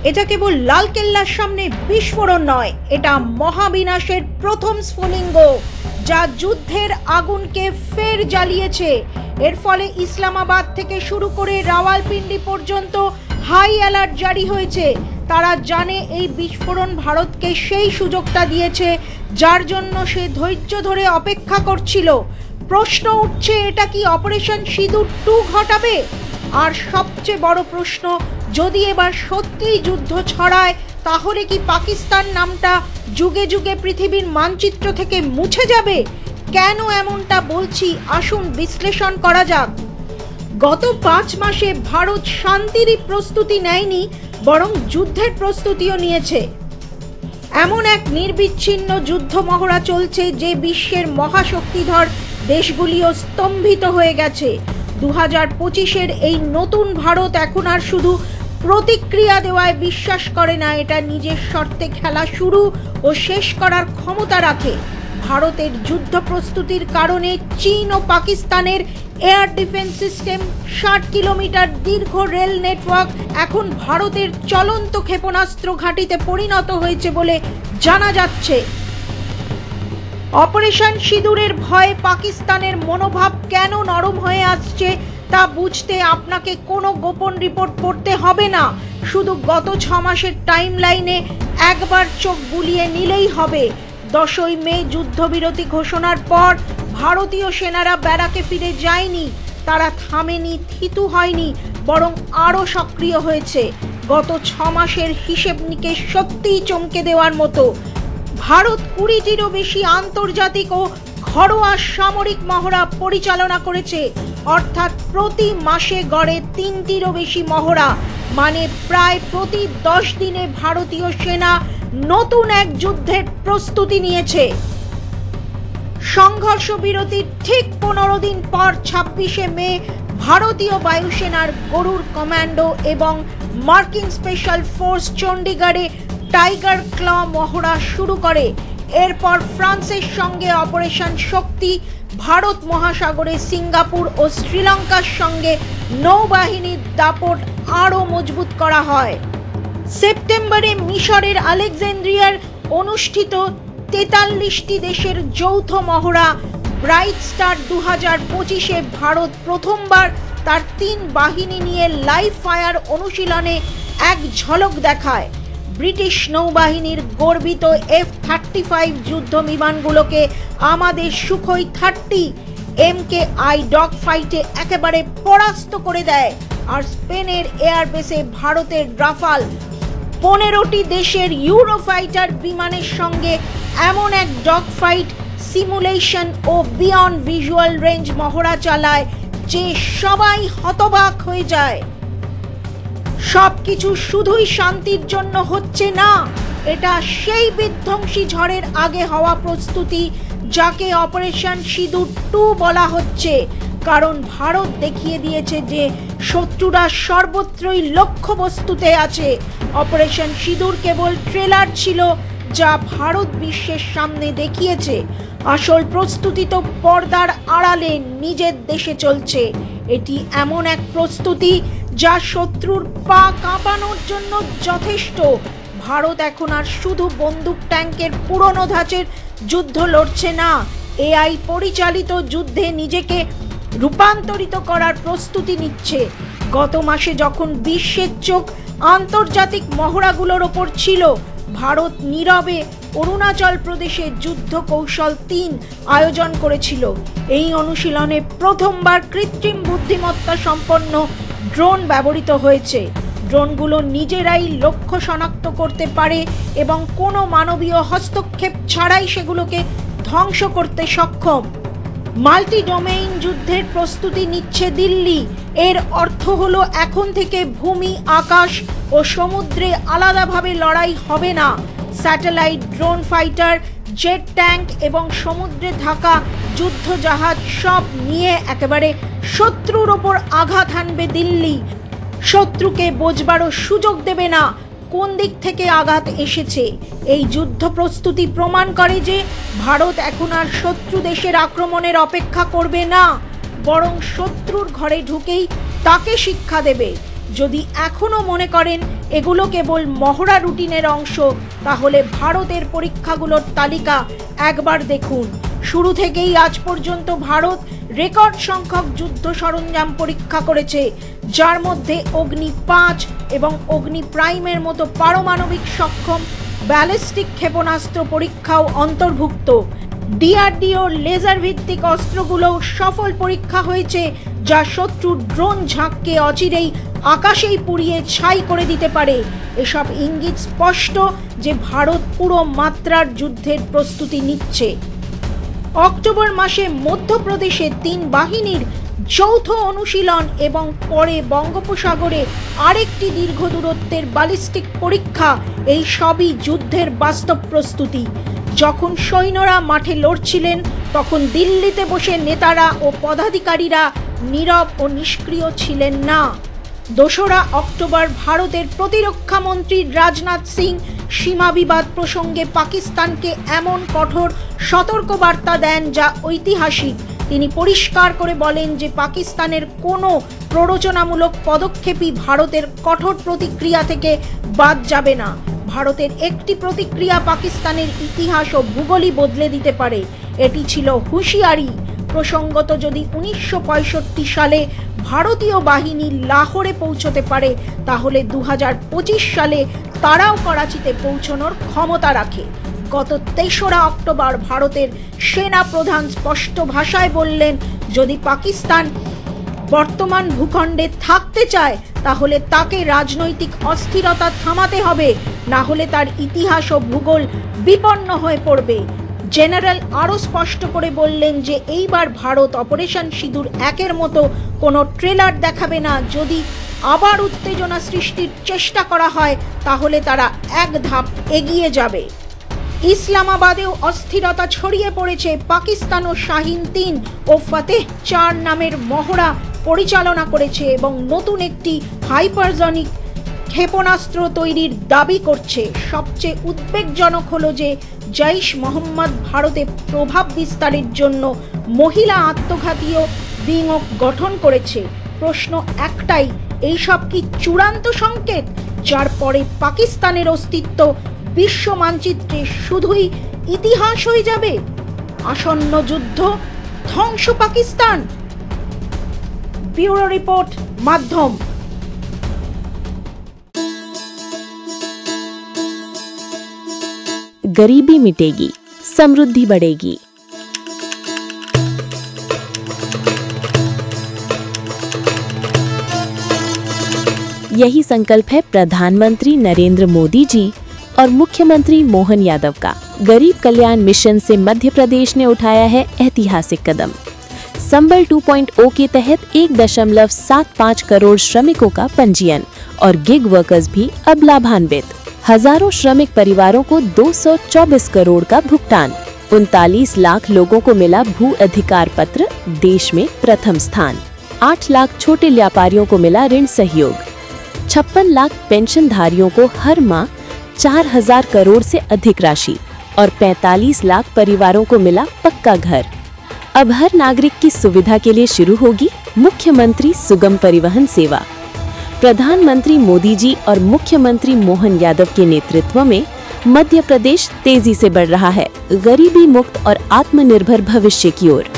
এটা কেবল লালকেল্লার সামনে বিস্ফোরণ নয়, এটা মহাবিনাশের প্রথম স্ফুলিঙ্গ, যা যুদ্ধের আগুনকে ফের জ্বালিয়েছে। এর ফলে ইসলামাবাদ থেকে শুরু করে রাওয়ালপিন্ডি পর্যন্ত হাই অ্যালার্ট জারি হয়েছে। তারা জানে এই বিস্ফোরণ ভারতকে সেই সুযোগটা দিয়েছে যার জন্য সে ধৈর্য ধরে অপেক্ষা করছিল। প্রশ্ন উঠছে, এটা কি অপারেশন সিঁদুর 2 ঘটাবে? আর সবচেয়ে বড় প্রশ্ন, যদি এবার সত্যিই যুদ্ধ ছড়ায়, তাহলে কি পাকিস্তান নামটা যুগে যুগে পৃথিবীর মানচিত্র থেকে মুছে যাবে? কেন এমনটা বলছি, আসুন বিশ্লেষণ করা যাক। গত 5 মাসে ভারত শান্তিরই প্রস্তুতি নেয়নি, বরং যুদ্ধের প্রস্তুতিও নিয়েছে। এমন এক নির্বিচ্ছিন্ন যুদ্ধ মহড়া চলছে যে বিশ্বের মহাশক্তিধর দেশগুলিও স্তম্ভিত হয়ে গেছে। 2025-এর এই নতুন ভারত এখন আর শুধু প্রতিক্রিয়া দেওয়ায় বিশ্বাস করে না, এটা নিজের শর্তে খেলা শুরু ও শেষ করার ক্ষমতা রাখে। ভারতের যুদ্ধ প্রস্তুতির কারণে চীন ও পাকিস্তানের এয়ার ডিফেন্স সিস্টেম, 60 কিলোমিটার দীর্ঘ রেল নেটওয়ার্ক এখন ভারতের চলন্ত ক্ষেপণাস্ত্র ঘাঁটিতে পরিণত হয়েছে বলে জানা যাচ্ছে। অপারেশন সিঁদুরের ভয়ে পাকিস্তানের মনোভাব কেন নরম হয়ে আসছে তা বুঝতে আপনাকে কোনো গোপন রিপোর্ট পড়তে হবে না, শুধু গত 6 মাসের টাইম লাইনে একবার চোখ বুলিয়ে নিলেই হবে। 10ই মে যুদ্ধবিরতি ঘোষণার পর ভারতীয় সেনারা ব্যারাকে ফিরে যায়নি, তারা থামেনি, থিতু হয়নি, বরং আরও সক্রিয় হয়েছে। গত 6 মাসের হিসেব নিকেশ সত্যিই চমকে দেওয়ার মতো। ভারত 20টিরও বেশি আন্তর্জাতিক ও ঘরোয়া সামরিক মহড়া পরিচালনা করেছে, অর্থাৎ প্রতি মাসে গড়ে 3টিরও বেশি মহড়া, মানে প্রায় প্রতি 10 দিনে ভারতীয় সেনা নতুন এক যুদ্ধের প্রস্তুতি নিয়েছে। সংঘর্ষ বিরতির ঠিক 15 দিন পর 26শে মে ভারতীয় বায়ুসেনার গরুড় কমান্ডো এবং মার্কিন স্পেশাল ফোর্স চণ্ডীগড়ে টাইগার ক্ল মহড়া শুরু করে। এরপর ফ্রান্সের সঙ্গে অপারেশন শক্তি, ভারত মহাসাগরে সিঙ্গাপুর ও শ্রীলঙ্কার সঙ্গে নৌবাহিনীর দাপট আরও মজবুত করা হয়। সেপ্টেম্বরে মিশরের আলেকজান্দ্রিয়ার অনুষ্ঠিত 43টি দেশের যৌথ মহড়া ব্রাইট স্টার 2025-এ ভারত প্রথমবার তার 3 বাহিনী নিয়ে লাইভ ফায়ার অনুশীলনে এক ঝলক দেখায়। ব্রিটিশ নৌবাহিনীর গর্বিত F-35 যুদ্ধ বিমানগুলোকে আমাদের সুখোই 30 MKI ডগ ফাইটে একেবারে পরাস্ত করে দেয়। আর স্পেনের এয়ারবেসে ভারতের রাফাল 15টি দেশের ইউরোফাইটার বিমানের সঙ্গে এমন এক ডগ ফাইট সিমুলেশন ও বিয়ন্ড ভিজুয়াল রেঞ্জ মহড়া চালায় যে সবাই হতবাক হয়ে যায়। সবকিছু শুধুই শান্তির জন্য হচ্ছে না, এটা সেই বিধ্বংসী ঝড়ের আগে হওয়া প্রস্তুতি যাকে অপারেশন সিঁদুর 2 বলা হচ্ছে। কারণ ভারত দেখিয়ে দিয়েছে যে শত্রুরা সর্বত্রই লক্ষ্যবস্তুতে আছে। অপারেশন সিঁদুর কেবল ট্রেলার ছিল যা ভারত বিশ্বের সামনে দেখিয়েছে। আসল প্রস্তুতি তো পর্দার আড়ালে নিজের দেশে চলছে। এটি এমন এক প্রস্তুতি যা শত্রুর পা কাঁপানোর জন্য যথেষ্ট। ভারত এখন আর শুধু বন্দুক ট্যাঙ্কের পুরনো ধাঁচের যুদ্ধ লড়ছে না, AI পরিচালিত যুদ্ধে নিজেকে রূপান্তরিত করার প্রস্তুতি নিচ্ছে। গত মাসে যখন বিশ্বের চোখ আন্তর্জাতিক মহড়াগুলোর ওপর ছিল, ভারত নীরবে অরুণাচল প্রদেশে যুদ্ধ কৌশল 3 আয়োজন করেছিল। এই অনুশীলনে প্রথমবার কৃত্রিম বুদ্ধিমত্তা সম্পন্ন ড্রোন ব্যবহৃত হয়েছে। ড্রোনগুলো নিজেরাই লক্ষ্য শনাক্ত করতে পারে এবং কোনো মানবীয় হস্তক্ষেপ ছাড়াই সেগুলোকে ধ্বংস করতে সক্ষম। মাল্টি ডোমেইন যুদ্ধের প্রস্তুতি নিচ্ছে দিল্লি। এর অর্থ হলো এখন থেকে ভূমি, আকাশ ও সমুদ্রে আলাদাভাবে লড়াই হবে না। Satellite, drone fighter, jet tank এবং সমুদ্রে থাকা যুদ্ধ জাহাজ সব নিয়ে একেবারে শত্রুর ওপর আঘাত হানবে দিল্লি। শত্রুকে বোঝবারও সুযোগ দেবে না কোন দিক থেকে আঘাত এসেছে। এই যুদ্ধ প্রস্তুতি প্রমাণ করে যে ভারত এখন আর শত্রু দেশের আক্রমণের অপেক্ষা করবে না, বরং শত্রুর ঘরে ঢুকেই তাকে শিক্ষা দেবে। যদি এখনো মনে করেন এগুলো কেবল মহড়া রুটিনের অংশ, তাহলে ভারতের পরীক্ষাগুলোর তালিকা একবার দেখুন। শুরু থেকেই আজ পর্যন্ত ভারত রেকর্ড সংখ্যক যুদ্ধ সরঞ্জাম পরীক্ষা করেছে, যার মধ্যে অগ্নি 5 এবং অগ্নি প্রাইমের মতো পারমাণবিক সক্ষম ব্যালিস্টিক ক্ষেপণাস্ত্র পরীক্ষাও অন্তর্ভুক্ত। ডিআরডিও লেজার ভিত্তিক অস্ত্রগুলোও সফল পরীক্ষা হয়েছে, যা শত্রুর ড্রোন ঝাঁককে অচিরেই আকাশেই পুড়িয়ে ছাই করে দিতে পারে। এসব ইঙ্গিত স্পষ্ট যে ভারত পুরো মাত্রার যুদ্ধের প্রস্তুতি নিচ্ছে। অক্টোবর মাসে মধ্যপ্রদেশে 3 বাহিনীর যৌথ অনুশীলন এবং পরে বঙ্গোপসাগরে আরেকটি দীর্ঘ দূরত্বের ব্যালিস্টিক পরীক্ষা, এই সবই যুদ্ধের বাস্তব প্রস্তুতি। যখন সৈন্যরা মাঠে লড়ছিলেন, তখন দিল্লিতে বসে নেতারা ও পদাধিকারীরা নীরব ও নিষ্ক্রিয় ছিলেন না। 2রা অক্টোবর ভারতের প্রতিরক্ষা মন্ত্রী রাজনাথ সিং সীমা বিবাদ প্রসঙ্গে পাকিস্তানকে এমন কঠোর সতর্কবার্তা দেন যা ঐতিহাসিক। তিনি পরিষ্কার করে বলেন যে পাকিস্তানের কোনো প্ররোচনামূলক পদক্ষেপই ভারতের কঠোর প্রতিক্রিয়া থেকে বাদ যাবে না। ভারতের একটি প্রতিক্রিয়া পাকিস্তানের ইতিহাস ও ভূগোলই বদলে দিতে পারে। এটি ছিল হুঁশিয়ারি। প্রসঙ্গত, যদি 1965 সালে ভারতীয় বাহিনী লাহোরে পৌঁছতে পারে, তাহলে 2025 সালে তারাও করাচিতে পৌঁছানোর ক্ষমতা রাখে। গত 3রা অক্টোবর ভারতের সেনা প্রধান স্পষ্ট ভাষায় বললেন, যদি পাকিস্তান বর্তমান ভূখণ্ডে থাকতে চায়, তাহলে তাকে রাজনৈতিক অস্থিরতা থামাতে হবে, না হলে তার ইতিহাস ও ভূগোল বিপন্ন হয়ে পড়বে। জেনারেল আরও স্পষ্ট করে বললেন যে এইবার ভারত অপারেশন সিঁদুর 1-এর মতো কোনো ট্রেলার দেখাবে না। যদি আবার উত্তেজনা সৃষ্টির চেষ্টা করা হয়, তাহলে তারা এক ধাপ এগিয়ে যাবে। ইসলামাবাদেও অস্থিরতা ছড়িয়ে পড়েছে। পাকিস্তানও শাহিন 3 ও ফতেহ 4 নামের মহড়া পরিচালনা করেছে এবং নতুন একটি হাইপারসনিক ক্ষেপণাস্ত্র তৈরির দাবি করছে। সবচেয়ে উদ্বেগজনক হলো যে জৈশ মোহাম্মদ ভারতে প্রভাব বিস্তারের জন্য মহিলা আত্মঘাতীয় বিংও গঠন করেছে। প্রশ্ন একটাই, এইসব কি চূড়ান্ত সংকেত, যার পরে পাকিস্তানের অস্তিত্ব বিশ্ব মানচিত্রে শুধুই ইতিহাস হয়ে যাবে? আসন্ন যুদ্ধ, ধ্বংস পাকিস্তান। ব্যুরো রিপোর্ট, মাধ্যম। गरीबी मिटेगी, समृद्धि बढ़ेगी। यही संकल्प है प्रधानमंत्री नरेंद्र मोदी जी और मुख्यमंत्री मोहन यादव का। गरीब कल्याण मिशन से मध्य प्रदेश ने उठाया है ऐतिहासिक कदम। संबल 2.0 के तहत 1.75 करोड़ श्रमिकों का पंजीयन और गिग वर्कर्स भी अब लाभान्वित। हजारों श्रमिक परिवारों को 224 करोड़ का भुगतान। 39 लाख लोगों को मिला भू अधिकार पत्र, देश में प्रथम स्थान। 8 लाख छोटे व्यापारियों को मिला ऋण सहयोग। 56 लाख पेंशनधारियों को हर माह 4000 करोड़ से अधिक राशि और 45 लाख परिवारों को मिला पक्का घर। अब हर नागरिक की सुविधा के लिए शुरू होगी मुख्यमंत्री सुगम परिवहन सेवा। प्रधानमंत्री मोदी जी और मुख्यमंत्री मोहन यादव के नेतृत्व में मध्य प्रदेश तेजी से बढ़ रहा है गरीबी मुक्त और आत्मनिर्भर भविष्य की ओर।